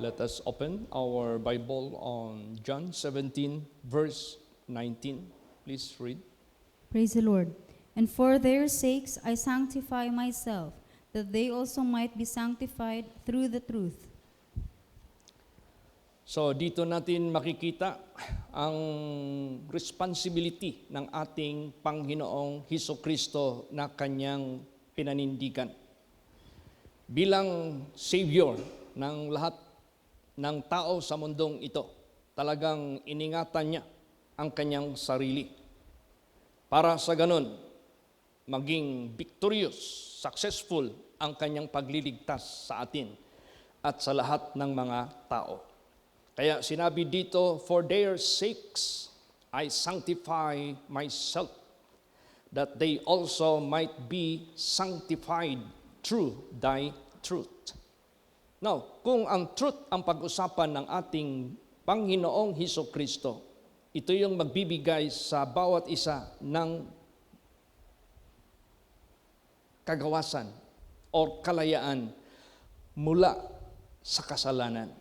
Let us open our Bible on John 17, verse 19. Please read. Praise the Lord. And for their sakes I sanctify myself, that they also might be sanctified through the truth. So dito natin makikita ang responsibility ng ating Panginoong Hesukristo na kanyang pinanindigan. Bilang Savior ng lahat ng tao sa mundong ito, talagang iningatan niya ang kanyang sarili. Para sa ganun, maging victorious, successful ang kanyang pagliligtas sa atin at sa lahat ng mga tao. Kaya sinabi dito, for their sakes I sanctify myself, that they also might be sanctified through thy truth. Now, kung ang truth ang pag-usapan ng ating Panginoong Hesukristo, ito yung magbibigay sa bawat isa ng kagawasan o kalayaan mula sa kasalanan.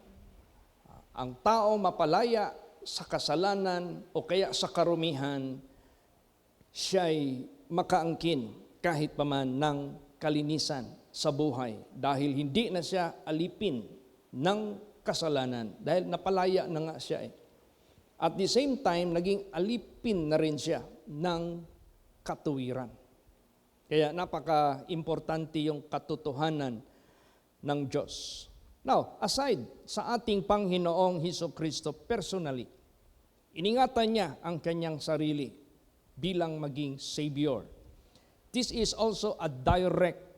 Ang tao mapalaya sa kasalanan o kaya sa karumihan, siya'y makaangkin kahit paman ng kalinisan sa buhay dahil hindi na siya alipin ng kasalanan dahil napalaya na nga siya eh. At the same time, naging alipin na rin siya ng katuwiran. Kaya napaka-importante yung katotohanan ng Diyos. Now, aside sa ating Panginoong Hesukristo personally, iningatan niya ang kanyang sarili bilang maging Savior. This is also a direct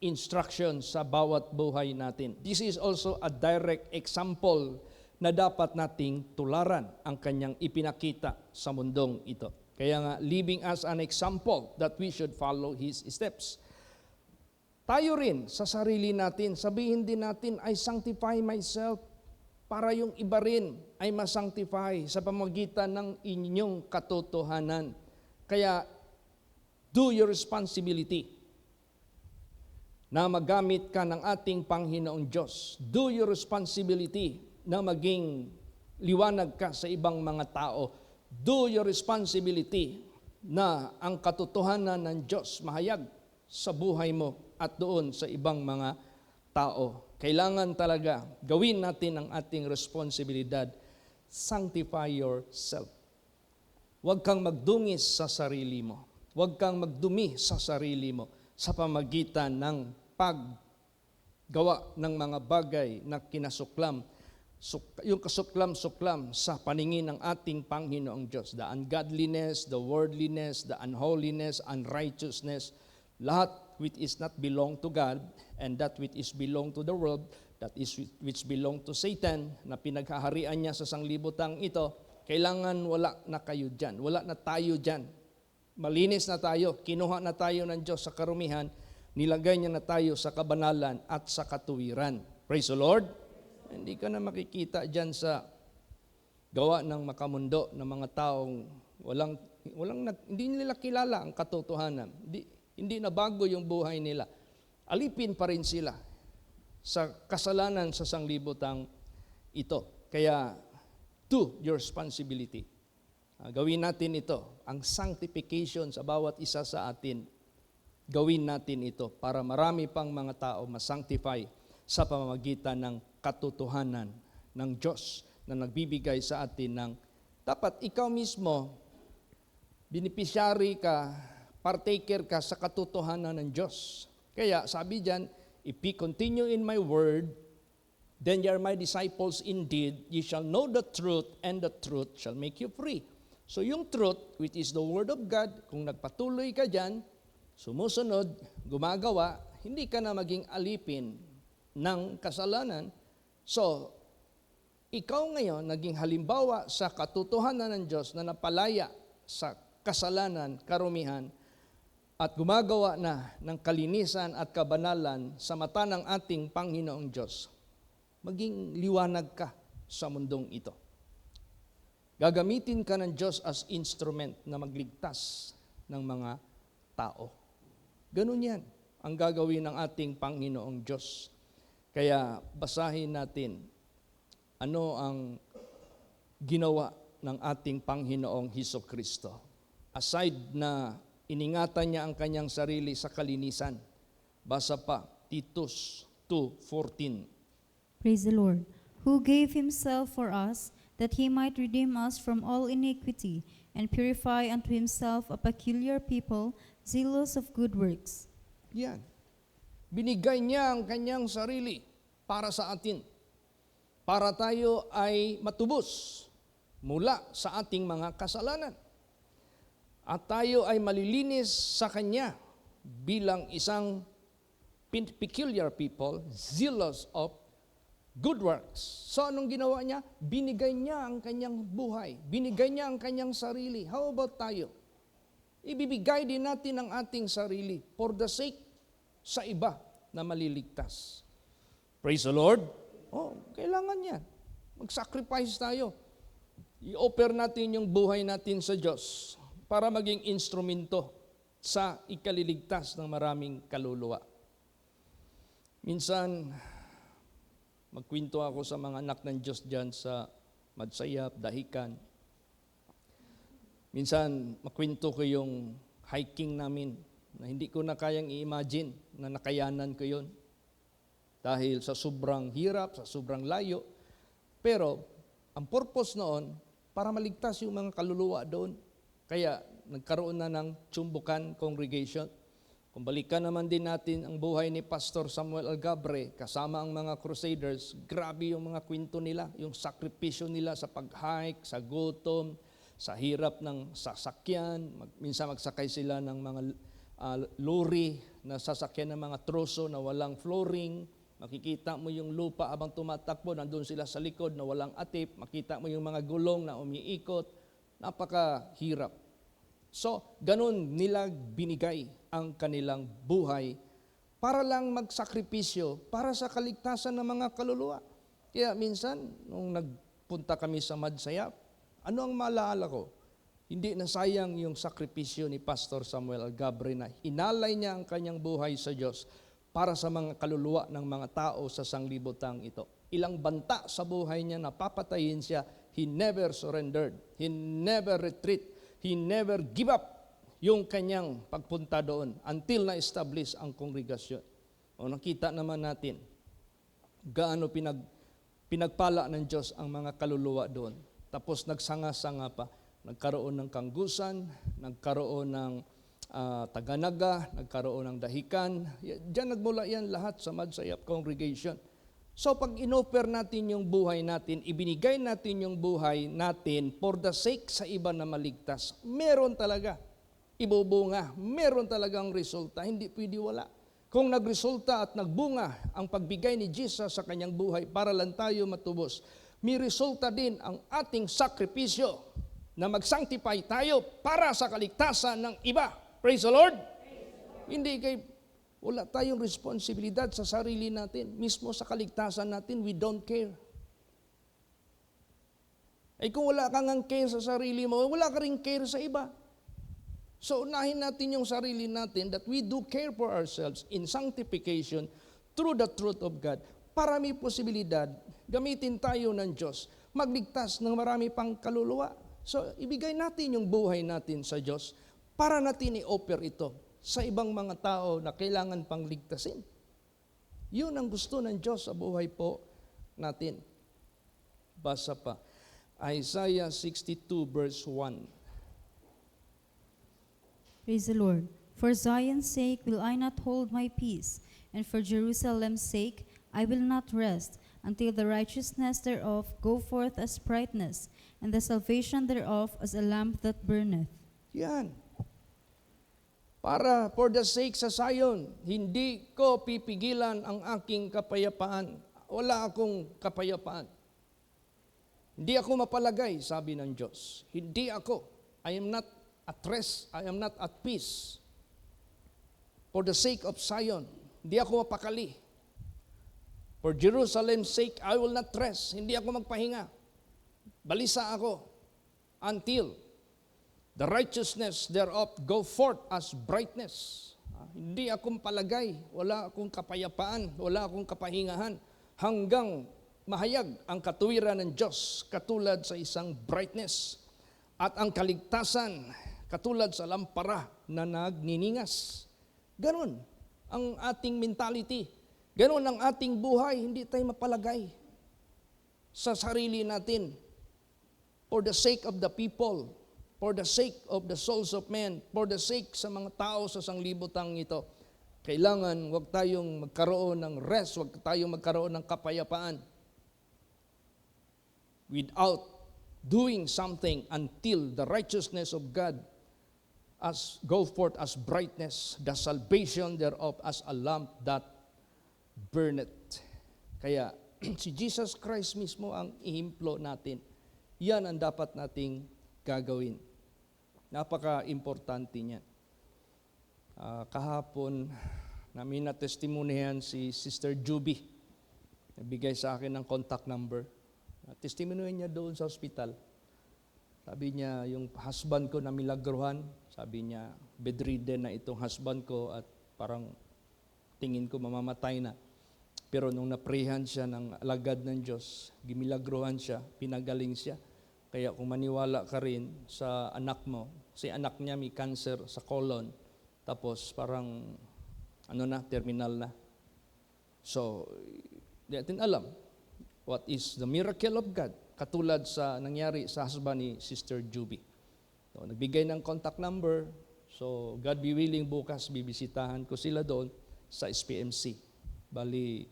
instruction sa bawat buhay natin. This is also a direct example na dapat nating tularan ang kanyang ipinakita sa mundong ito. Kaya nga, living as an example that we should follow His steps. Tayo rin sa sarili natin, sabihin din natin, I sanctify myself para yung iba rin ay masanctify sa pamamagitan ng inyong katotohanan. Kaya, do your responsibility na magamit ka ng ating Panginoong Diyos. Do your responsibility na maging liwanag ka sa ibang mga tao. Do your responsibility na ang katotohanan ng Diyos mahayag sa buhay mo at doon sa ibang mga tao. Kailangan talaga gawin natin ang ating responsibilidad. Sanctify yourself. Huwag kang magdungis sa sarili mo. Huwag kang magdumi sa sarili mo sa pamagitan ng paggawa ng mga bagay na kinasuklam, yung kasuklam-suklam sa paningin ng ating Panginoong Diyos. The ungodliness, the worldliness, the unholiness, unrighteousness, lahat which is not belong to God and that which is belong to the world, that is which belong to Satan, na pinaghaharian niya sa sanglibutang ito, kailangan wala na kayo dyan. Wala na tayo dyan. Malinis na tayo, kinuha na tayo ng Diyos sa karumihan, nilagay niya na tayo sa kabanalan at sa katuwiran. Praise the Lord! Hindi ka na makikita dyan sa gawa ng makamundo ng mga taong hindi nila kilala ang katotohanan. Hindi na bago yung buhay nila. Alipin pa rin sila sa kasalanan sa sanglibutang ito. Kaya, do your responsibility. Gawin natin ito, ang sanctification sa bawat isa sa atin. Gawin natin ito para marami pang mga tao masanctify sa pamamagitan ng katotohanan ng Diyos na nagbibigay sa atin ng dapat ikaw mismo, beneficiary ka, partaker ka sa katotohanan ng Diyos. Kaya sabi diyan, if you continue in my word, then you are my disciples indeed, you shall know the truth, and the truth shall make you free. So yung truth, which is the Word of God, kung nagpatuloy ka dyan, sumusunod, gumagawa, hindi ka na maging alipin ng kasalanan. So, ikaw ngayon naging halimbawa sa katotohanan ng Diyos na napalaya sa kasalanan, karumihan, at gumagawa na ng kalinisan at kabanalan sa mata ng ating Panginoong Diyos. Maging liwanag ka sa mundong ito. Gagamitin ka ng Diyos as instrument na magligtas ng mga tao. Ganun yan ang gagawin ng ating Panginoong Diyos. Kaya basahin natin ano ang ginawa ng ating Panginoong Hesukristo. Aside na iningatan niya ang kanyang sarili sa kalinisan, basa pa, Titus 2:14. Praise the Lord, who gave himself for us, that he might redeem us from all iniquity, and purify unto himself a peculiar people, zealous of good works. Yan. Binigay niya ang kanyang sarili para sa atin, para tayo ay matubos mula sa ating mga kasalanan. At tayo ay malilinis sa Kanya bilang isang peculiar people, zealous of good works. So anong ginawa niya? Binigay niya ang kanyang buhay. Binigay niya ang kanyang sarili. How about tayo? Ibibigay din natin ang ating sarili for the sake sa iba na maliligtas. Praise the Lord. Oh, kailangan yan. Mag-sacrifice tayo. I-offer natin yung buhay natin sa Diyos para maging instrumento sa ikaliligtas ng maraming kaluluwa. Minsan, magkwento ako sa mga anak ng Diyos dyan sa Madsayap, Dahican. Minsan, magkwento ko yung hiking namin na hindi ko na kayang i-imagine na nakayanan ko yun. Dahil sa sobrang hirap, sa sobrang layo. Pero, ang purpose noon, para maligtas yung mga kaluluwa doon. Kaya, nagkaroon na ng Chumbukan Congregation. Kung balikan naman din natin ang buhay ni Pastor Samuel Algabre, kasama ang mga Crusaders, grabe yung mga kwento nila, yung sakripisyo nila sa pag-hike, sa gutom, sa hirap ng sasakyan. Minsan magsakay sila ng mga lorry na sasakyan ng mga troso na walang flooring. Makikita mo yung lupa abang tumatakbo, nandun sila sa likod na walang atip. Makita mo yung mga gulong na umiikot. Napakahirap. So, ganun nila binigay ang kanilang buhay para lang magsakripisyo para sa kaligtasan ng mga kaluluwa. Kaya minsan, nung nagpunta kami sa Madsayap, ano ang maalala ko? Hindi na sayang yung sakripisyo ni Pastor Samuel Algabre na hinalay niya ang kanyang buhay sa Diyos para sa mga kaluluwa ng mga tao sa sanglibutang ito. Ilang banta sa buhay niya na papatayin siya, he never surrendered, he never retreat, he never give up yung kanyang pagpunta doon until na-establish ang kongregasyon. O nakita naman natin gaano pinagpala ng Diyos ang mga kaluluwa doon. Tapos nagsanga-sanga pa, nagkaroon ng Kanggusan, nagkaroon ng Taganaga, nagkaroon ng Dahican. Diyan nagmula yan lahat sa Madsayap Congregation. So pag inoffer natin yung buhay natin, ibinigay natin yung buhay natin for the sake sa iba na maligtas, meron talaga ibubunga, meron talagang resulta, hindi pwede wala. Kung nagresulta at nagbunga ang pagbigay ni Jesus sa kanyang buhay para lang tayo matubos, may resulta din ang ating sakripisyo na mag-sanctify tayo para sa kaligtasan ng iba. Praise the Lord! Hindi wala tayong responsibilidad sa sarili natin. Mismo sa kaligtasan natin, we don't care. Ay kung wala kang care sa sarili mo, wala ka rin care sa iba. So unahin natin yung sarili natin that we do care for ourselves in sanctification through the truth of God. Para may posibilidad, gamitin tayo ng Diyos, magligtas ng marami pang kaluluwa. So ibigay natin yung buhay natin sa Diyos para natin i-offer ito sa ibang mga tao na kailangan pang ligtasin. Yun ang gusto ng Diyos sa buhay po natin. Basa pa. Isaiah 62 verse 1. Praise the Lord. For Zion's sake will I not hold my peace, and for Jerusalem's sake I will not rest, until the righteousness thereof go forth as brightness, and the salvation thereof as a lamp that burneth. Yan. Para for the sake sa Zion, hindi ko pipigilan ang aking kapayapaan. Wala akong kapayapaan. Hindi ako mapalagay, sabi ng Diyos. Hindi ako. I am not at rest. I am not at peace. For the sake of Zion, hindi ako mapakali. For Jerusalem's sake, I will not rest. Hindi ako magpahinga. Balisa ako until the righteousness thereof go forth as brightness. Hindi akong palagay, wala akong kapayapaan, wala akong kapahingahan hanggang mahayag ang katuwiran ng Diyos katulad sa isang brightness at ang kaligtasan katulad sa lampara na nagniningas. Ganon ang ating mentality. Ganon ang ating buhay. Hindi tayo mapalagay sa sarili natin for the sake of the people, for the sake of the souls of men, for the sake sa mga tao sa sanglibutang ito. Kailangan wag tayong magkaroon ng rest, wag tayong magkaroon ng kapayapaan without doing something until the righteousness of God as go forth as brightness, the salvation thereof as a lamp that burneth. Kaya si Jesus Christ mismo ang ihimplo natin. Yan ang dapat nating gagawin. Napaka-importante niyan. Kahapon, namin na-testimonihan si Sister Juby. Nabigay sa akin ng contact number. Testimonihan niya doon sa ospital. Sabi niya, yung husband ko na milagruhan, sabi niya, bedridden na itong husband ko at parang tingin ko mamamatay na. Pero nung naprehan siya ng alagad ng Diyos, gimilagruhan siya, pinagaling siya. Kaya kung maniwala ka rin sa anak mo, si anak niya may cancer sa colon, tapos parang terminal na. So, di natin alam what is the miracle of God, katulad sa nangyari sa husband ni Sister Juby. So, nagbigay ng contact number, so God be willing, bukas bibisitahan ko sila doon sa SPMC. Bali,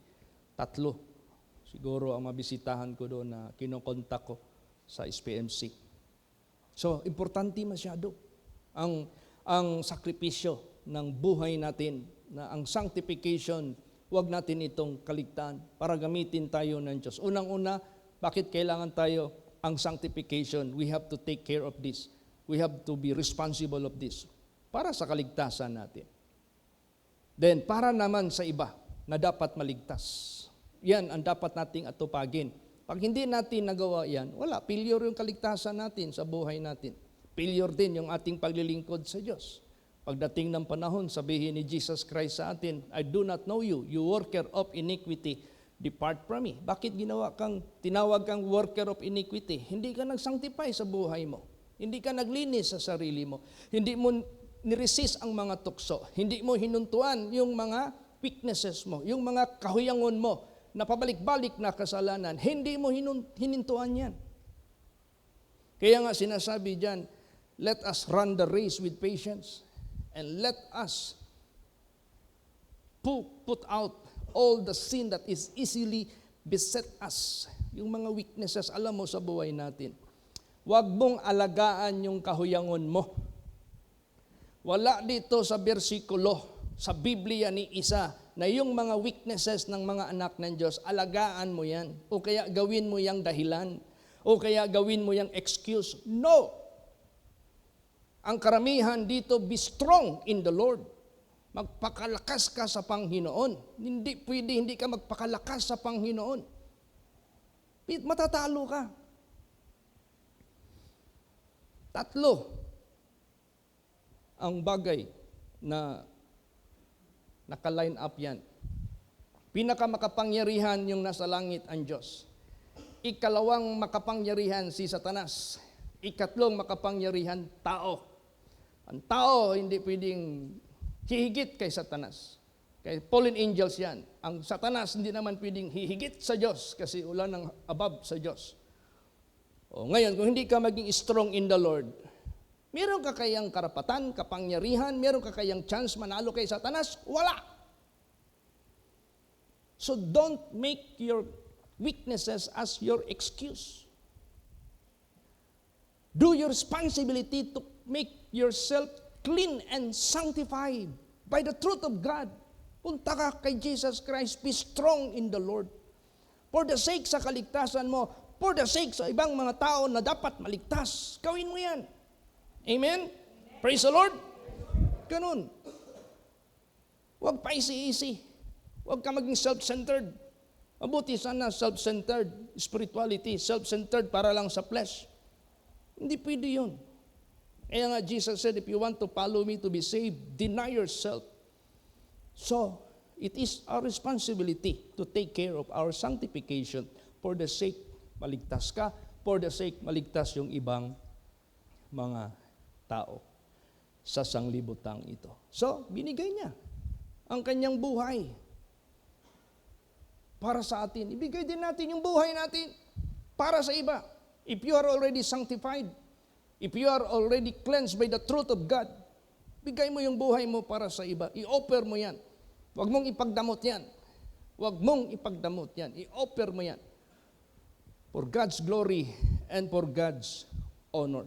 3 siguro ang mabisitahan ko doon na kinokontak ko sa SPMC. So, importante masyado ang sakripisyo ng buhay natin, na ang sanctification, huwag natin itong kaligtaan para gamitin tayo ng Diyos. Unang-una, bakit kailangan tayo ang sanctification? We have to take care of this. We have to be responsible of this para sa kaligtasan natin. Then, para naman sa iba na dapat maligtas. Yan ang dapat nating atupagin. Pag hindi natin nagawa yan, wala, failure yung kaligtasan natin sa buhay natin. Failure din yung ating paglilingkod sa Diyos. Pagdating ng panahon, sabihin ni Jesus Christ sa atin, I do not know you, you worker of iniquity, depart from me. Bakit tinawag kang worker of iniquity? Hindi ka nag-sanctify sa buhay mo. Hindi ka naglinis sa sarili mo. Hindi mo niresist ang mga tukso. Hindi mo hinuntuan yung mga weaknesses mo, yung mga kahuyangon mo, na pabalik-balik na kasalanan. Hindi mo hinintuan yan. Kaya nga sinasabi dyan, let us run the race with patience. And let us put out all the sin that is easily beset us. Yung mga weaknesses, alam mo sa buhay natin. Huwag mong alagaan yung kahuyangon mo. Wala dito sa bersikulo, sa Biblia ni Isa, na yung mga weaknesses ng mga anak ng Diyos, alagaan mo yan. O kaya gawin mo yang dahilan. O kaya gawin mo yang excuse. No! Ang karamihan dito, be strong in the Lord. Magpakalakas ka sa Panginoon. Hindi pwede, hindi ka magpakalakas sa Panginoon. Matatalo ka. 3 ang bagay na naka-line up yan. Pinakamakapangyarihan yung nasa langit ang Diyos. Ikalawang makapangyarihan si Satanas. Ikatlong makapangyarihan tao. Ang tao hindi pwedeng hihigit kay Satanas. Kay fallen angels yan. Ang Satanas hindi naman pwedeng hihigit sa Diyos kasi wala nang above sa Diyos. O ngayon, kung hindi ka maging strong in the Lord, meron ka kayang karapatan, kapangyarihan, meron ka kayang chance manalo kay Satanas? Wala. So don't make your weaknesses as your excuse. Do your responsibility to make yourself clean and sanctified by the truth of God. Punta ka kay Jesus Christ, be strong in the Lord. For the sake sa kaligtasan mo, for the sake sa ibang mga tao na dapat maligtas, gawin mo yan. Amen? Praise the Lord. Ganun. Huwag pa isi-isi. Huwag ka maging self-centered. Mabuti sana self-centered spirituality, self-centered para lang sa flesh. Hindi pwede yun. Kaya nga Jesus said, if you want to follow me to be saved, deny yourself. So, it is our responsibility to take care of our sanctification for the sake maligtas ka, for the sake maligtas yung ibang mga tao sa sanglibutang ito. So, binigay niya ang kanyang buhay para sa atin. Ibigay din natin yung buhay natin para sa iba. If you are already sanctified, if you are already cleansed by the truth of God, bigay mo yung buhay mo para sa iba. I-offer mo yan. Huwag mong ipagdamot yan. Huwag mong ipagdamot yan. I-offer mo yan. For God's glory and for God's honor.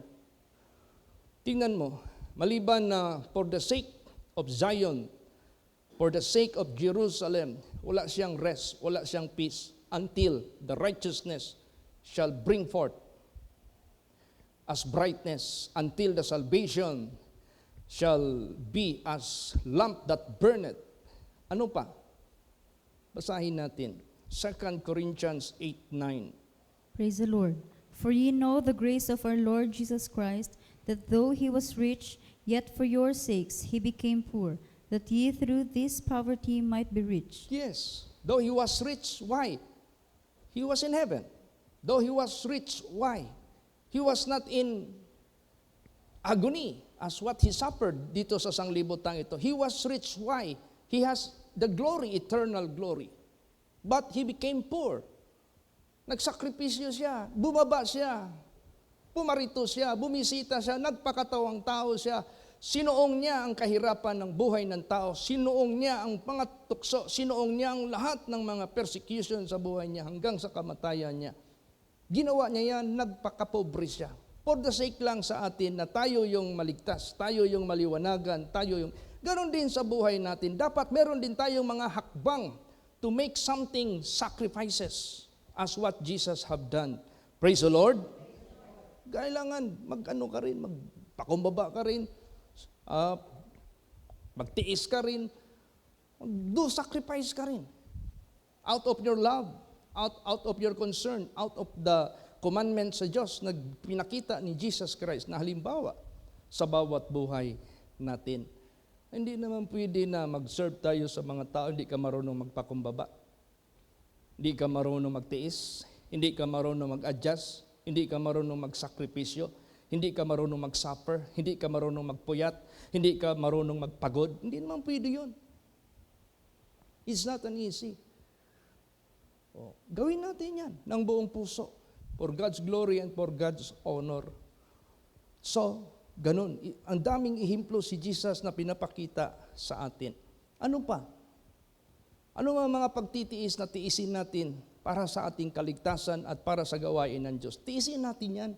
Tingnan mo, maliban na for the sake of Zion, for the sake of Jerusalem, wala siyang rest, wala siyang peace until the righteousness shall bring forth as brightness, until the salvation shall be as lamp that burneth. Ano pa? Basahin natin. 2 Corinthians 8:9. Praise the Lord. For ye know the grace of our Lord Jesus Christ, that though he was rich, yet for your sakes he became poor, that ye through this poverty might be rich. Yes. Though he was rich, why? He was in heaven. Though he was rich, why? He was not in agony as what he suffered dito sa sanglibutang ito. He was rich, why? He has the glory, eternal glory. But he became poor. Nagsakripisyo siya, bumaba siya, pumarito siya, bumisita siya, nagpakatawang tao siya. Sinuong niya ang kahirapan ng buhay ng tao. Sinuong niya ang mga tukso. Sinuong niya ang lahat ng mga persecution sa buhay niya hanggang sa kamatayan niya. Ginawa niya yan, nagpakapobre siya. For the sake lang sa atin na tayo yung maligtas, tayo yung maliwanagan, tayo yung... Ganon din sa buhay natin. Dapat meron din tayong mga hakbang to make something sacrifices as what Jesus have done. Praise the Lord. Kailangan mag-ano ka rin, magpakumbaba ka rin, magtiis ka rin, do sacrifice ka rin. Out of your love, out of your concern, out of the commandments sa Diyos na pinakita ni Jesus Christ na halimbawa sa bawat buhay natin. Hindi naman pwede na mag-serve tayo sa mga tao, hindi ka marunong magpakumbaba. Hindi ka marunong magtiis, hindi ka marunong mag-adjust, hindi ka marunong magsakripisyo, hindi ka marunong mag-suffer, hindi ka marunong magpuyat, hindi ka marunong magpagod. Hindi naman pwede yun. It's not an easy. Gawin natin yan ng buong puso for God's glory and for God's honor. So, ganun. Ang daming ihimplo si Jesus na pinapakita sa atin. Ano pa? Ano mga pagtitiis na tiisin natin para sa ating kaligtasan at para sa gawain ng Diyos? Tiisin natin yan.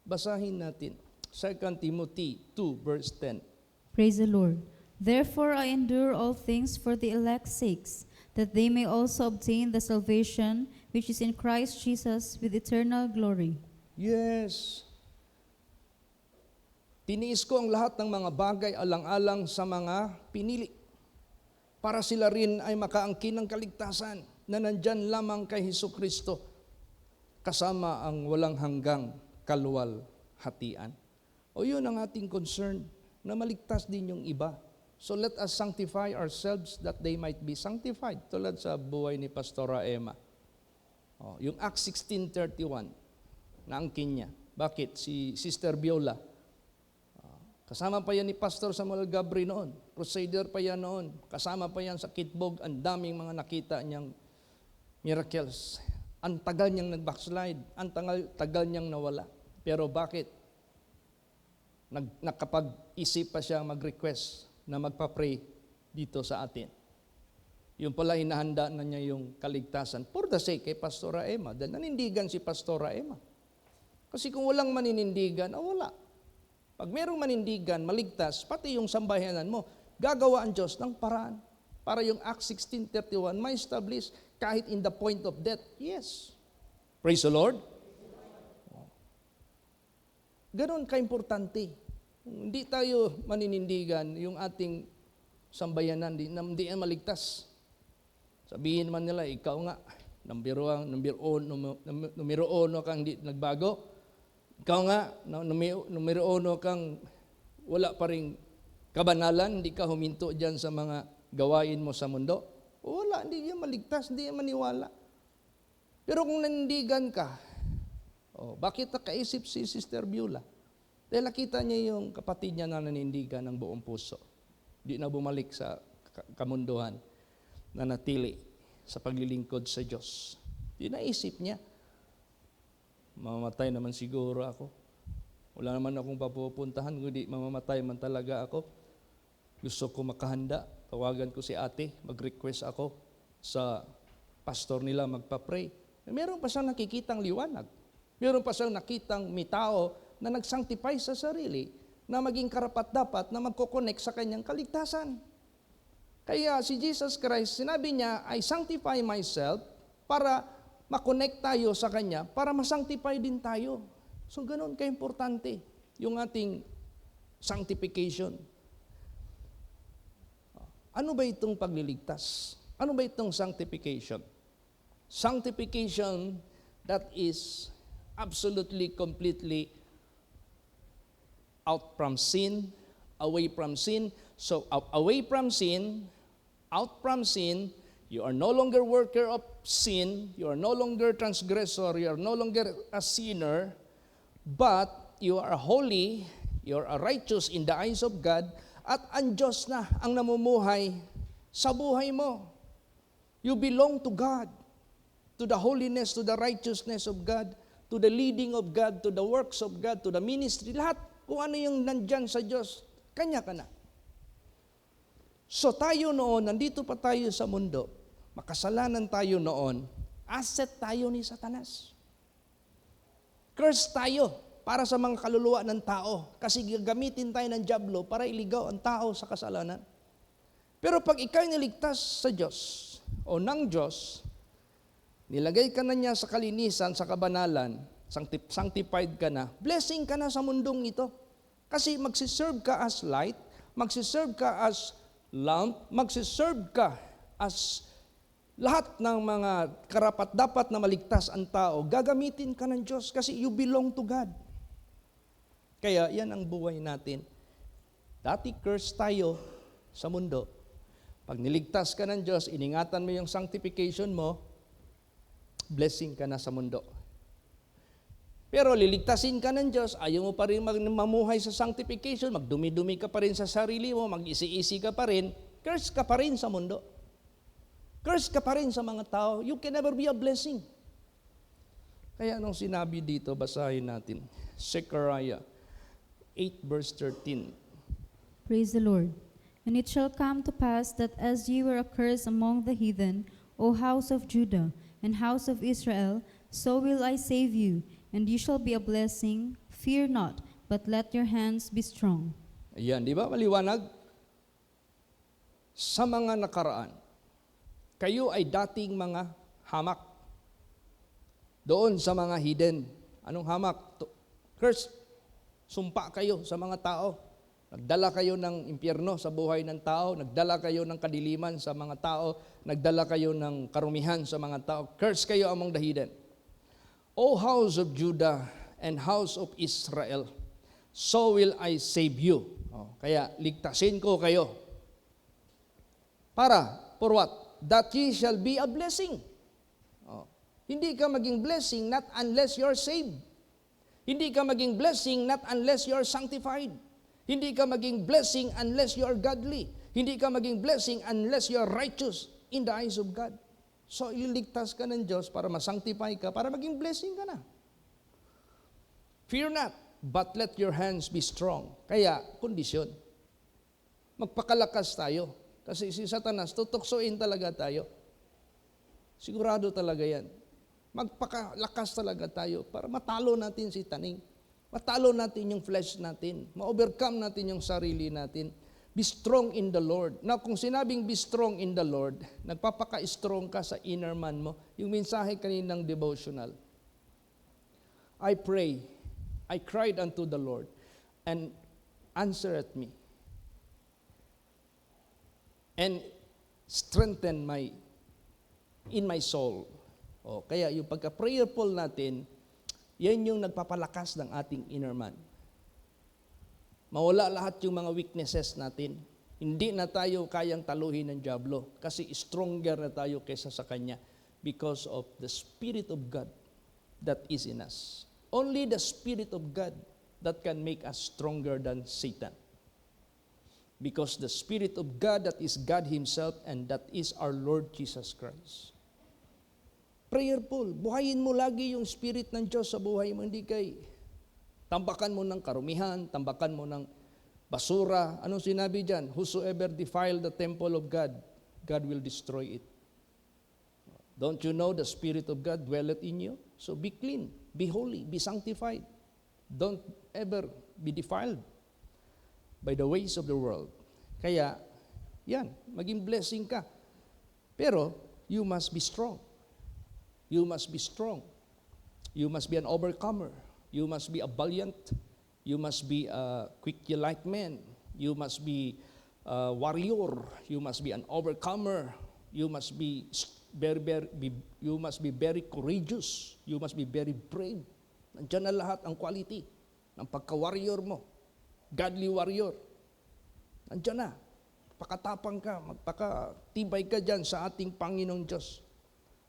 Basahin natin. 2 Timothy 2 verse 10. Praise the Lord. Therefore I endure all things for the elect's sakes, that they may also obtain the salvation which is in Christ Jesus with eternal glory. Yes. Tiniis ko ang lahat ng mga bagay alang-alang sa mga pinili, para sila rin ay makaangkin ng kaligtasan na nandyan lamang kay Hesukristo, kasama ang walang hanggang kaluwalhatian. O yun ang ating concern, na maligtas din yung iba. So let us sanctify ourselves that they might be sanctified. Tulad sa buhay ni Pastora Emma. Yung Acts 16:31, naangkin niya. Bakit? Si Sister Viola. Kasama pa yan ni Pastor Samuel Gabri noon. Crusader pa yan noon. Kasama pa yan sa Kitbog. Ang daming mga nakita niyang miracles. Ang tagal niyang nag-backslide. Ang tagal niyang nawala. Pero bakit? Nakapag-isip pa siya mag-request na magpa-pray dito sa atin. Yung pala hinahanda na niya yung kaligtasan for the sake kay Pastora Emma. Dahil nanindigan si Pastora Emma. Kasi kung walang maninindigan, wala. Pag merong manindigan, maligtas, pati yung sambahanan mo, gagawa ang Diyos ng paraan para yung Acts 16:31 may establish kahit in the point of death. Yes. Praise the Lord. Ganon ka-importante. Hindi tayo maninindigan yung ating sambayanan, hindi maligtas. Sabihin man nila, ikaw nga, numero uno kang hindi nagbago. Ikaw nga, numero uno kang wala pa rin kabanalan, hindi ka huminto dyan sa mga gawain mo sa mundo. Wala, hindi yan maligtas, hindi yan maniwala. Pero kung nanindigan ka, bakit nakaisip si Sister Beulah? Dahil nakita niya yung kapatid niya na nanindigan ng buong puso. Di na bumalik sa kamunduhan, na natili sa paglilingkod sa Diyos. Di naisip niya, mamamatay naman siguro ako. Wala naman akong papupuntahan, kundi mamamatay man talaga ako. Gusto ko makahanda, tawagan ko si ate, mag-request ako sa pastor nila magpa-pray. Meron pa siyang nakikitang liwanag. Meron pa siyang nakitang may tao na nag-sanctify sa sarili, na maging karapat-dapat na magkoconnect sa kanyang kaligtasan. Kaya si Jesus Christ, sinabi niya, I sanctify myself para makonect tayo sa Kanya, para masanctify din tayo. So ganoon ka-importante yung ating sanctification. Ano ba itong pagliligtas? Ano ba itong sanctification? Sanctification that is absolutely, completely out from sin, away from sin. So away from sin, out from sin, you are no longer worker of sin, you are no longer transgressor, you are no longer a sinner, but you are holy, you are righteous in the eyes of God, at ang Diyos na ang namumuhay sa buhay mo. You belong to God, to the holiness, to the righteousness of God, to the leading of God, to the works of God, to the ministry, lahat kung ano yung nandyan sa Diyos, kanya ka na. So tayo noon, nandito pa tayo sa mundo, makasalanan tayo noon, asset tayo ni Satanas. Curse tayo para sa mga kaluluwa ng tao kasi gagamitin tayo ng dyablo para iligaw ang tao sa kasalanan. Pero pag ikaw'y niligtas sa Diyos o ng Diyos, nilagay ka na niya sa kalinisan, sa kabanalan, sanctified ka na, blessing ka na sa mundong ito. Kasi magsiserve ka as light, magsiserve ka as lamp, magsiserve ka as lahat ng mga karapat-dapat na maligtas ang tao, gagamitin ka ng Diyos kasi you belong to God. Kaya yan ang buhay natin. Dati curse tayo sa mundo. Pag niligtas ka ng Diyos, iningatan mo yung sanctification mo, blessing ka na sa mundo. Pero liligtasin ka ng Diyos, ayaw mo pa rin mamuhay sa sanctification, magdumi-dumi ka pa rin sa sarili mo, mag-isi-isi ka pa rin, curse ka pa rin sa mundo. Curse ka pa rin sa mga tao. You can never be a blessing. Kaya anong sinabi dito, basahin natin. Zechariah 8 verse 13. Praise the Lord. And it shall come to pass that as ye were accursed among the heathen, O house of Judah and house of Israel, so will I save you, and you shall be a blessing. Fear not, but let your hands be strong. Ayan, di ba maliwanag? Sa mga nakaraan, kayo ay dating mga hamak. Doon sa mga hidden. Anong hamak? Curse. Sumpa kayo sa mga tao. Nagdala kayo ng impyerno sa buhay ng tao. Nagdala kayo ng kadiliman sa mga tao. Nagdala kayo ng karumihan sa mga tao. Curse kayo among the hidden. O house of Judah and house of Israel, so will I save you. Kaya ligtasin ko kayo. For what? That ye shall be a blessing. Hindi ka maging blessing not unless you're saved. Hindi ka maging blessing not unless you're sanctified. Hindi ka maging blessing unless you're godly. Hindi ka maging blessing unless you're righteous in the eyes of God. So, iligtas ka ng Diyos para masanctify ka, para maging blessing ka na. Fear not, but let your hands be strong. Kaya, kondisyon. Magpakalakas tayo. Kasi si Satanas, tutuksoin talaga tayo. Sigurado talaga yan. Magpakalakas talaga tayo para matalo natin si Taning. Matalo natin yung flesh natin. Ma-overcome natin yung sarili natin. Be strong in the Lord. Now, kung sinabing be strong in the Lord, nagpapaka-strong ka sa inner man mo. Yung mensahe kaninang devotional. I pray, I cried unto the Lord, and answered me. And strengthen in my soul. Kaya yung pagka-prayerful natin, yan yung nagpapalakas ng ating inner man. Mawala lahat yung mga weaknesses natin. Hindi na tayo kayang taluhin ng dyablo kasi stronger na tayo kaysa sa kanya. because of the Spirit of God that is in us. Only the Spirit of God that can make us stronger than Satan. Because the Spirit of God that is God Himself and that is our Lord Jesus Christ. Prayerful, buhayin mo lagi yung Spirit ng Diyos sa buhay mo, hindi kay tambakan mo ng karumihan, tambakan mo ng basura. Anong sinabi dyan? Whosoever defile the temple of God, God will destroy it. Don't you know the Spirit of God dwelleth in you? So be clean, be holy, be sanctified. Don't ever be defiled by the ways of the world. Kaya, yan, maging blessing ka. Pero, you must be strong. You must be strong. You must be an overcomer. You must be a valiant. You must be a quick-like man. You must be a warrior. You must be an overcomer. You must be very courageous. You must be very brave. Nandiyan na lahat ang quality ng pagka-warrior mo. Godly warrior. Nandiyan na. Pakatapang ka, magpakatibay ka dyan sa ating Panginoong Diyos.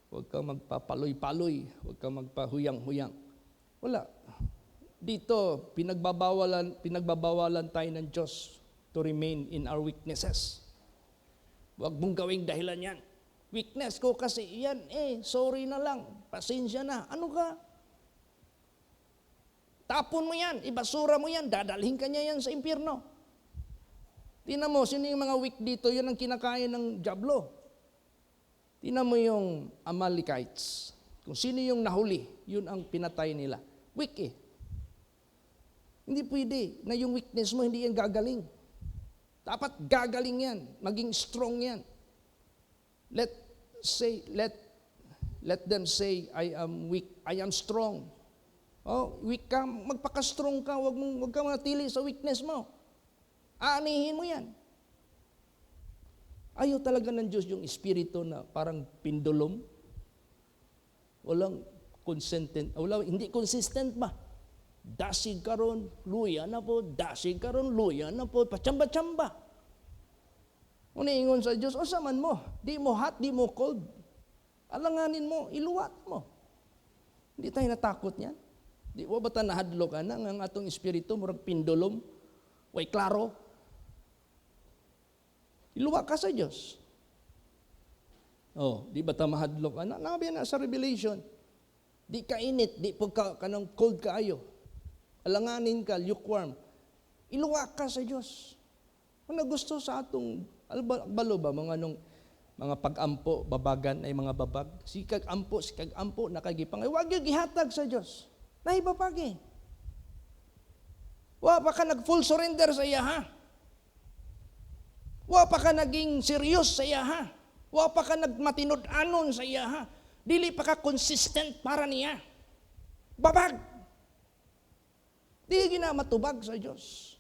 Huwag kang magpapaloy-paloy. Huwag kang magpahuyang-huyang. Wala. Dito, pinagbabawalan tayo ng Diyos to remain in our weaknesses. Huwag mong gawing dahilan yan. Weakness ko kasi yan, sorry na lang, pasensya na. Ano ka? Tapon mo yan, ibasura mo yan, dadalhin ka niya yan sa impyerno. Tingnan mo, sino yung mga weak dito, yun ang kinakain ng dyablo. Tingnan mo yung Amalekites. Kung sino yung nahuli, yun ang pinatay nila. Weak eh. Hindi pwede na yung weakness mo, hindi yan gagaling. Dapat gagaling yan, maging strong yan. Let them say, I am weak, I am strong. Oh, weak ka, magpaka-strong ka, wag ka manatili sa weakness mo. Aanihin mo yan. Ayaw talaga ng Diyos yung espiritu na parang pendulum. Hindi consistent ba? Dasig ka ron, luya na po, dasig ka ron, luya na po, pachamba-chamba. Uningon sa Diyos, o saman mo, di mo hot, di mo cold. Alanganin mo, iluwat mo. Hindi tayo natakot niyan. Di ba ba nahadlo ka na ang atong espiritu, murag pindulom, way klaro. Iluwa ka sa Diyos. Oh, di ba ta mahadlo ka na? Nabi na sa Revelation. Di ka init, di po ka kanang cold kaayo. Alanganin ka, lukewarm. Iluwa ka sa Diyos. Kung nagusto sa atong albalo ba, mga pag-ampo, babagan ay mga babag. Sikag ampo, nakagipang. Ay, wag yung gihatag sa Diyos. Nahibabag eh. Wa pa ka nag-full surrender sa iya, ha? Wa pa ka naging serious sa iya, ha? Wa pa ka nagmatinod-anon sa iya, ha? Dili pa ka consistent para niya. Babag! Di ginamatubag sa Diyos.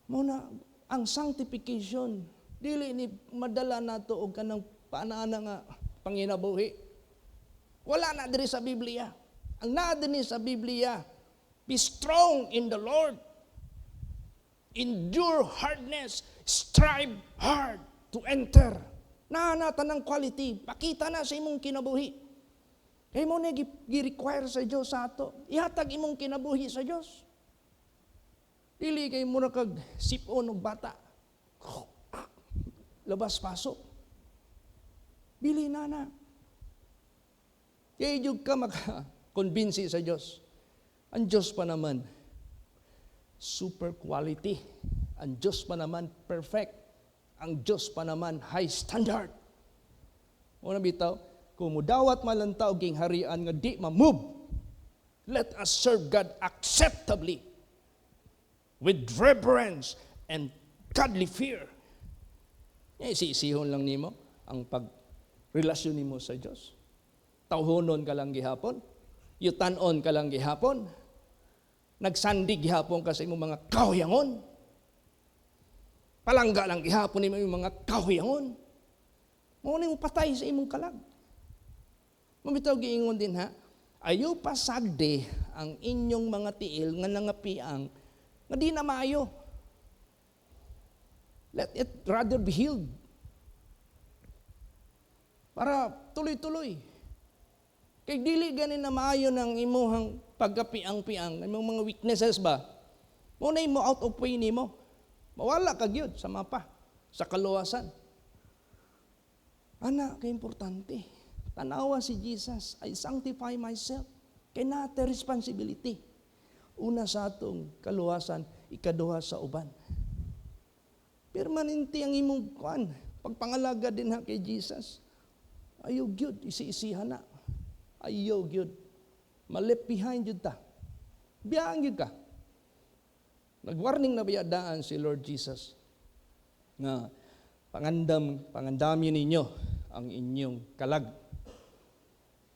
Muna, ang sanctification, dili ni madala nato og kanang paanaan nga panginabuhi. Wala na diri sa Biblia. Ang naa dinhi sa Biblia, be strong in the Lord. Endure hardness, strive hard to enter. Naa tanang quality, pakita na sa imong kinabuhi. Kay mo na gi-require sa Dios sa ato. Ihatag imong kinabuhi sa Dios. Dili kay mura kag sipon og bata. Labas-pasok. Dili na. Kaya yung ka maka-convince sa Diyos. Ang Diyos pa naman, super quality. Ang Diyos pa naman, perfect. Ang Diyos pa naman, high standard. Una bitaw, kung mudawat malantaw ging harian nga di ma-move, let us serve God acceptably with reverence and godly fear. Isihon lang nimo ang pagrelasyon nimo sa Diyos. Tawhonon ka lang gihapon, yutanon ka lang gihapon, nagsandig gihapon ka sa imong mga kahuyangon, palangga lang gihapon nimo yung mga kahuyangon, muna mo patay sa imong kalag. Mabitaw giingon din ha, ayaw pasagde ang inyong mga tiil nga nangapiang nga di na maayo. Let it rather be healed. Para tuloy-tuloy. Kay dili ganin na maayo ng imuhang pagkapiang-piang, imong mga weaknesses ba? Muna mo out of way nimo. Mawala ka gyud sa mapa, sa kaluwasan. Ana, kay importante. Tanawa si Jesus, I sanctify myself. Kay nate responsibility. Una sa atong kaluwasan, ikaduha sa uban. Permanente ang imong kuan, pagpangalaga din ha kay Jesus. Ayaw gyud isi-isihan na. Ayaw gyud. Malip behind yun ta. Biyaan yun ka. Nag-warning na biyadaan si Lord Jesus na pangandamin ninyo ang inyong kalag.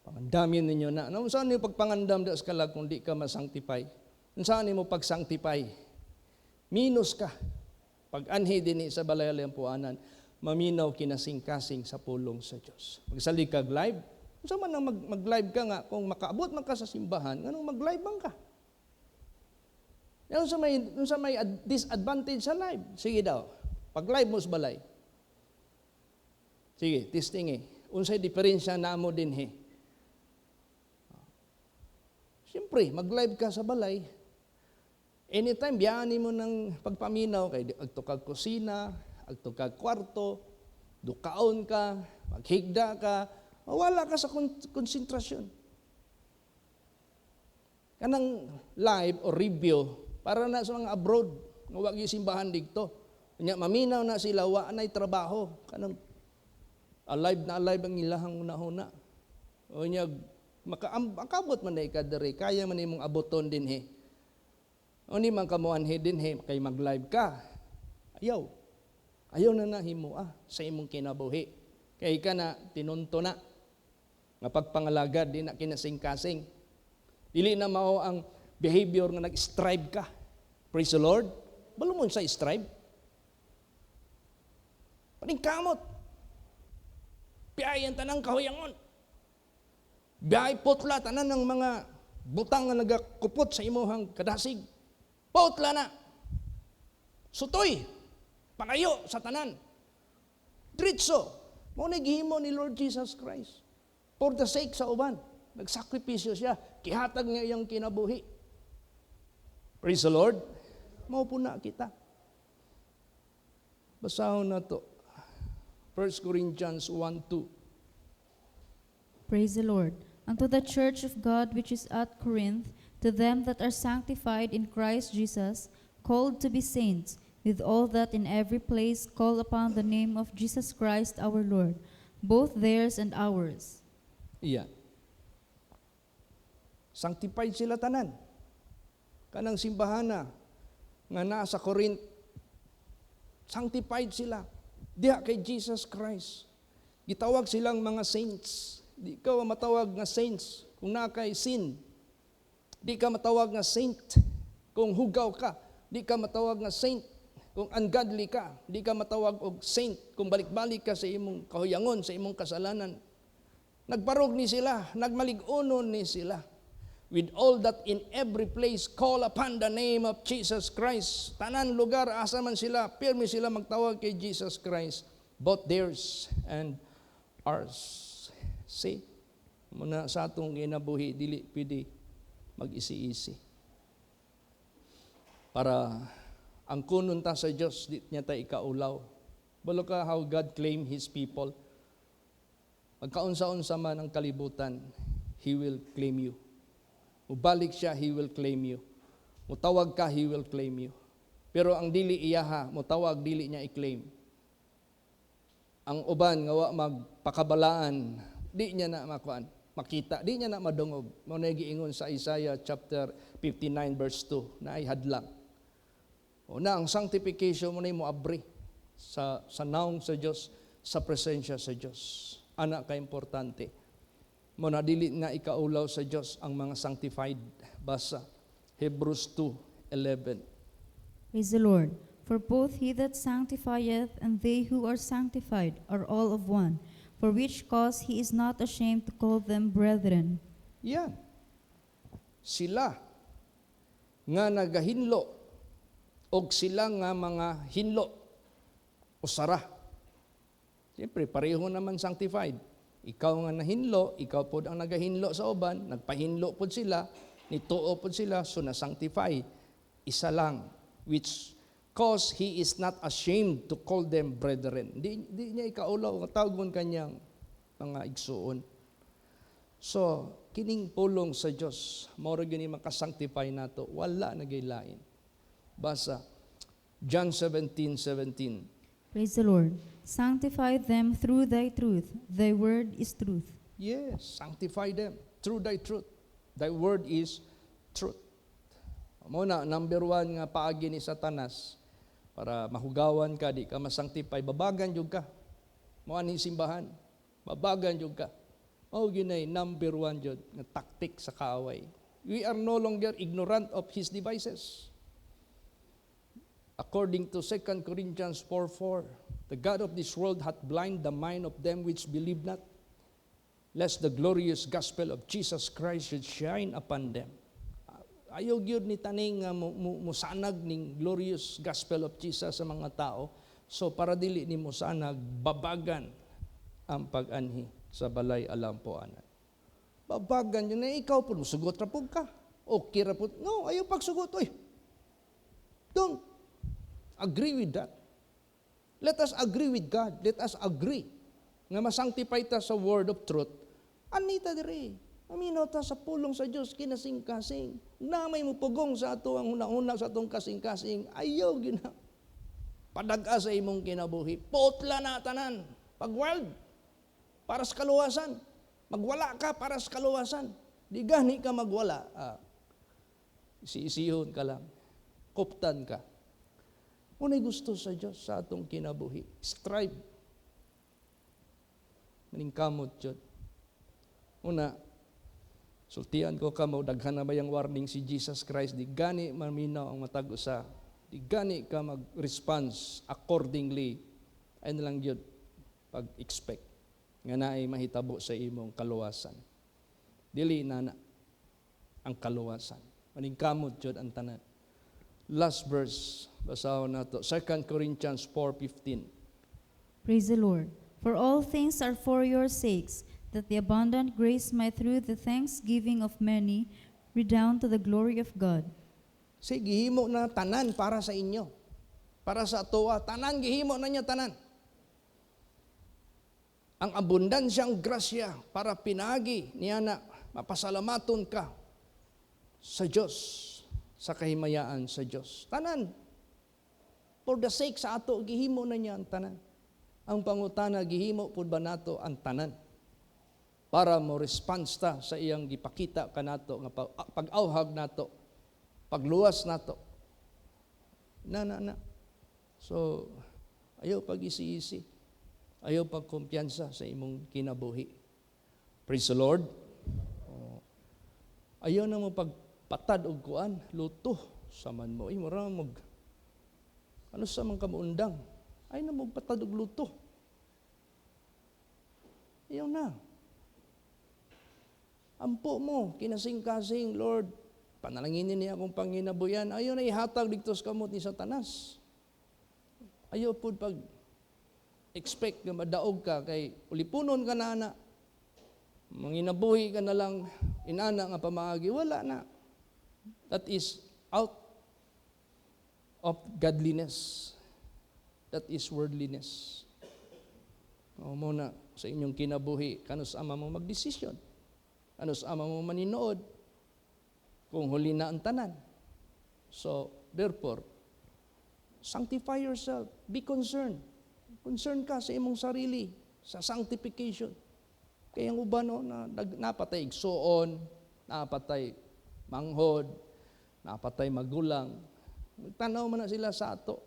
Pangandamin ninyo na. Ano saan niyo pagpangandam sa kalag kung di ka masanctify? Saan niyo pag-sanctify? Minus ka. Pag-anhi din sa balayalang puanan, maminaw kinasing-kasing sa pulong sa Diyos. Magsalig kag live, kung man nang mag-live ka nga, kung makaabot man ka sa simbahan, anong mag-live bang ka? Yan sa may disadvantage sa live. Sige daw, pag-live mo sa balay. Sige, testing unsay diferensya na mo din Siyempre, mag-live ka sa balay. Anytime, biyani mo ng pagpaminaw, kay agto kag kusina, agto kag kwarto, dukaon ka, maghigda ka, mawala ka sa konsentrasyon. Kanang live o review, para na sa mga abroad, nga wag simbahan dito. Kanya maminaw na sila, wa na'y trabaho. Kanang alive ang ilahang una-una. O niya, makabot man na ikadere, kaya man imong abuton din O ni man kamuanhe din kay mag-live ka. Ayaw. Ayaw na nahimo sa imong kinabuhi. Kay ka na tinunto na. Nga pagpangalagad, di na kinasing-kasing. Dili na mao ang behavior nga nag-strive ka. Praise the Lord. Balumon sa strive. Paningkamot. Piyayan tanang kahuyangon. Biyay potla tanan ng mga butang nga nagakupot sa imuhang kadasig. Potla na. Sutoy. Panayo sa tanan. Diretso. Mo nagihimo ni Lord Jesus Christ. For the sake sa uban. Nagsakripisyo siya. Kihatag niya iyang kinabuhi. Praise the Lord. Mao po na kita. Basahon na to. 1 Corinthians 1:2. Praise the Lord. Unto the church of God which is at Corinth, to them that are sanctified in Christ Jesus, called to be saints, with all that in every place call upon the name of Jesus Christ our Lord, both theirs and ours. Iya. Sanctified sila tanan. Kanang simbahana nga nasa Corinth, sanctified sila. Diha kay Jesus Christ. Gitawag silang mga saints. Di ka matawag nga saints kung nakay sin. Di ka matawag nga saint kung hugaw ka. Di ka matawag nga saint kung ungodly ka. Di ka matawag og saint kung balik-balik ka sa imong kahuyangon, sa imong kasalanan. Nagparog ni sila, nagmalig-unon ni sila. With all that in every place call upon the name of Jesus Christ. Tanan lugar, asa man sila, pirmi sila magtawag kay Jesus Christ. Both theirs and ours. See? Muna sa atong ginabuhi, dili pwede mag-isi-isi. Para ang kunon ta sa Diyos, di niya ta ikaulaw. Balo ka how God claim His people. Pagkaunsa-unsa man ang kalibutan, He will claim you. Mubalik siya, He will claim you. Mutawag ka, He will claim you. Pero ang dili iyaha, mutawag, dili niya i-claim. Ang uban, nga wa magpakabalaan, di niya na makita, di niya na madungog. Muna giingon sa Isaiah chapter 59 verse 2, na ay hadlang. Una, ang sanctification mo na mo abri sa naong sa Diyos, sa presensya sa Diyos. Anak ka importante. Muna dili na ikaulaw sa Diyos ang mga sanctified. Basa, Hebrews 2:11. Praise the Lord. For both he that sanctifieth and they who are sanctified are all of one, for which cause he is not ashamed to call them brethren. Yan. Sila nga nagahinlo og sila nga mga hinlo o sara. Siyempre, pareho naman sanctified. ikaw nga nahinlo, ikaw pod ang nagahinlo sa uban, nagpahinlo pod sila, nituo pod sila, so na-sanctify. Isa lang, which cause he is not ashamed to call them brethren. Di niya ikaulaw, tawag mo kanyang mga igsuon. So, kining pulong sa Dios, mao gini makasanctify nato, wala nagaylain. Basa John 17:17. Praise the Lord. Sanctify them through thy truth. Thy word is truth. Yes, sanctify them through thy truth. Thy word is truth. Mo na number 1 nga paagi ni Satanas para mahugawan ka, di ka masanctify, babagan jud ka. Mo ani simbahan, babagan jud ka. Mao ginay number 1 jud nga taktik sa kaaway. We are no longer ignorant of his devices. According to 2 Corinthians 4:4, the God of this world hath blinded the mind of them which believe not, lest the glorious gospel of Jesus Christ should shine upon them. Ayaw gyud ni taning nga musanag ning glorious gospel of Jesus sa mga tao. So para dili ni musanag, babagan ang pag-anhi sa balay alampuanan. Babagan yun na ikaw po, sugot ra pud ka. Okay ra pud. No, ayaw pagsugot. Oy. Don't agree with that. Let us agree with God. Let us agree nga masanctify ta sa word of truth. Anita dire. Aminaw ta sa pulong sa Dios kinasing-kasing. Namay mo pugong sa ato ang una-una sa atong kasing-kasing. Ayaw gina. Padag-a sa imong kinabuhi. Potla na tanan. Pag-world. Para sa kaluwasan. Magwala ka para sa kaluwasan. Di gani ka magwala. Isiihon ka lang. Kuptan ka. Unay gusto sa Diyos sa atong kinabuhi. Strive. Maningkamot yun. Una, sultian ko ka, daghan na ba yung warning si Jesus Christ? Di gani maminaw ang matag usa. Di gani ka mag-response accordingly. Ayun lang yun. Pag-expect. Nga na ay mahitabo sa imong kaluwasan. Dili na ang kaluwasan. Maningkamot yun ang tanan. Last verse, basahan nato 2 Corinthians 4:15. Praise the Lord. For all things are for your sakes, that the abundant grace might through the thanksgiving of many redound to the glory of God. Sige, gihimo na tanan para sa inyo. Para sa atoa, tanan gihimo na niya tanan. Ang abundansyang grasya para pinagi niya na mapasalamaton ka sa Diyos, sa kahimayaan sa Diyos. Tanan. For the sake sa ato, gihimo na niya ang tanan. Ang pangutana, gihimo pud ba nato ang tanan? Para mo response ta sa iyang gipakita ka nato, nga pag-awhag nato, pagluwas nato. Na. So, ayaw pag-isi-isi. Ayaw pagkumpiyansa sa imong kinabuhi. Praise the Lord. Ayaw na mo pagpatad og kuan, luto sa man mo. Mura ano sa mga kamuundang? Ay na mo patad og luto. Ayaw na. Ampo mo, kinasing-kasing, Lord, panalanginin niya akong panginabuyan. Ayaw na ihatag dito sa kamot ni Satanas. Ayaw po expect nga madaog ka kay ulipunon ka na manginabuhi ka na lang inana nga pamaagi, wala na. That is out of godliness. That is worldliness. O muna sa inyong kinabuhi, kanus ama mo magdesisyon. Kanus ama mo maninood kung huli na ang tanan. So, therefore, sanctify yourself. Be concerned. Concern ka sa imong sarili, sa sanctification. Kaya ang uban, napatay igsuon, napatay manghod, napatay magulang. Tanaw man na sila sa ato.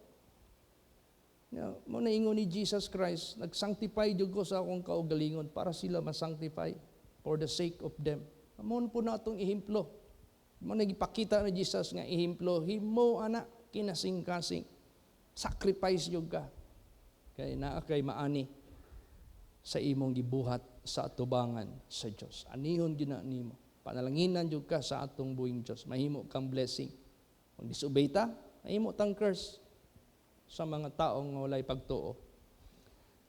Muna ingon ni Jesus Christ, nag-sanctify jud ko sa akong kaugalingon para sila ma-sanctify for the sake of them. Amon po na itong ihimplo. Muna ipakita ni Jesus nga ihimplo, himo anak, kinasing-kasing. Sacrifice jud ka. Kaya kay maani sa imong gibuhat sa atubangan sa Dios. Anihon gyud na nimo. Panalanginan jud ka sa atong buhing Dios. Mahimo kang blessing. Kung disobey ta, mahimo tang curse sa mga taong walay pagtuo.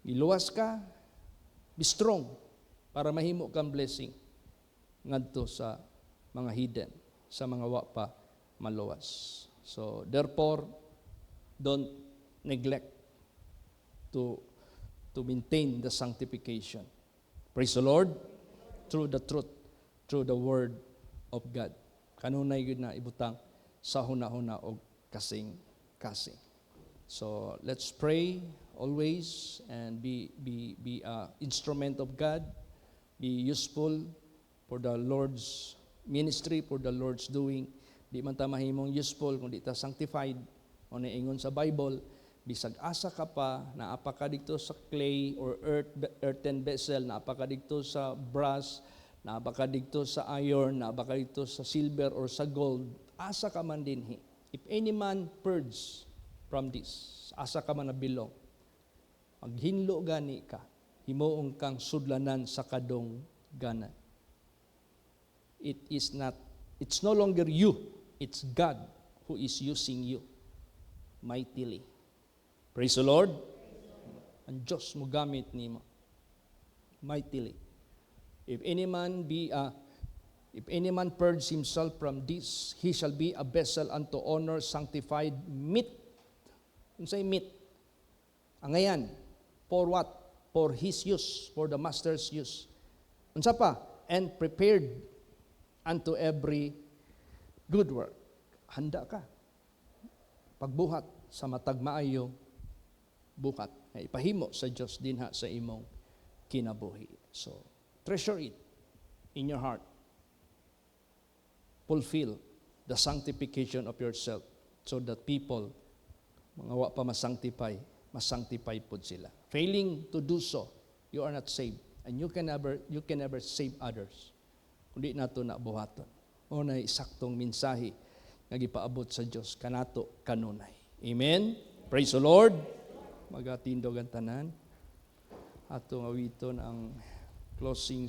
Giluwas ka, be strong. para mahimo kang blessing ngadto sa mga hidden, sa mga wa pa maluwas. So therefore, don't neglect to maintain the sanctification. Praise the Lord. Through the truth, through the word of God. Kanunay yun na ibutang sa huna-huna o kasing-kasing. So let's pray always and be a instrument of God. Be useful for the Lord's ministry, for the Lord's doing. Di man ta mahimong useful kung di ta sanctified. O ingon sa Bible, bisag asa ka pa, naapa ka dito sa clay or earthen vessel, naapa ka dito sa brass, naapa ka dito sa iron, naapa ka dito sa silver or sa gold, asa ka man dinhi. If any man purge from this, asa ka man nabilong, maghinlo gani ka, himuong kang sudlanan sa kadong ganan. It's no longer you, it's God who is using you mightily. Praise the Lord. Ang Diyos mo gamit nimo mightily. If any man purge himself from this, he shall be a vessel unto honor, sanctified, meet. Unsay meet? Angayan. For what? For his use, for the master's use. Unsa pa? And prepared unto every good work. Handa ka. Pagbuhat sa matag maayo buhat nga ipahimo sa Dios dinha sa imong kinabuhi. So, treasure it in your heart. Fulfill the sanctification of yourself so that people, mga wa pa masanctify pud sila. Failing to do so, you are not saved. And you can never save others. Kundi nato na buhaton. O na isaktong mensahe nga gipaabot sa Dios kanato kanunay. Amen. Praise the Lord. Magatindog ang tanan. Atong awiton ang closing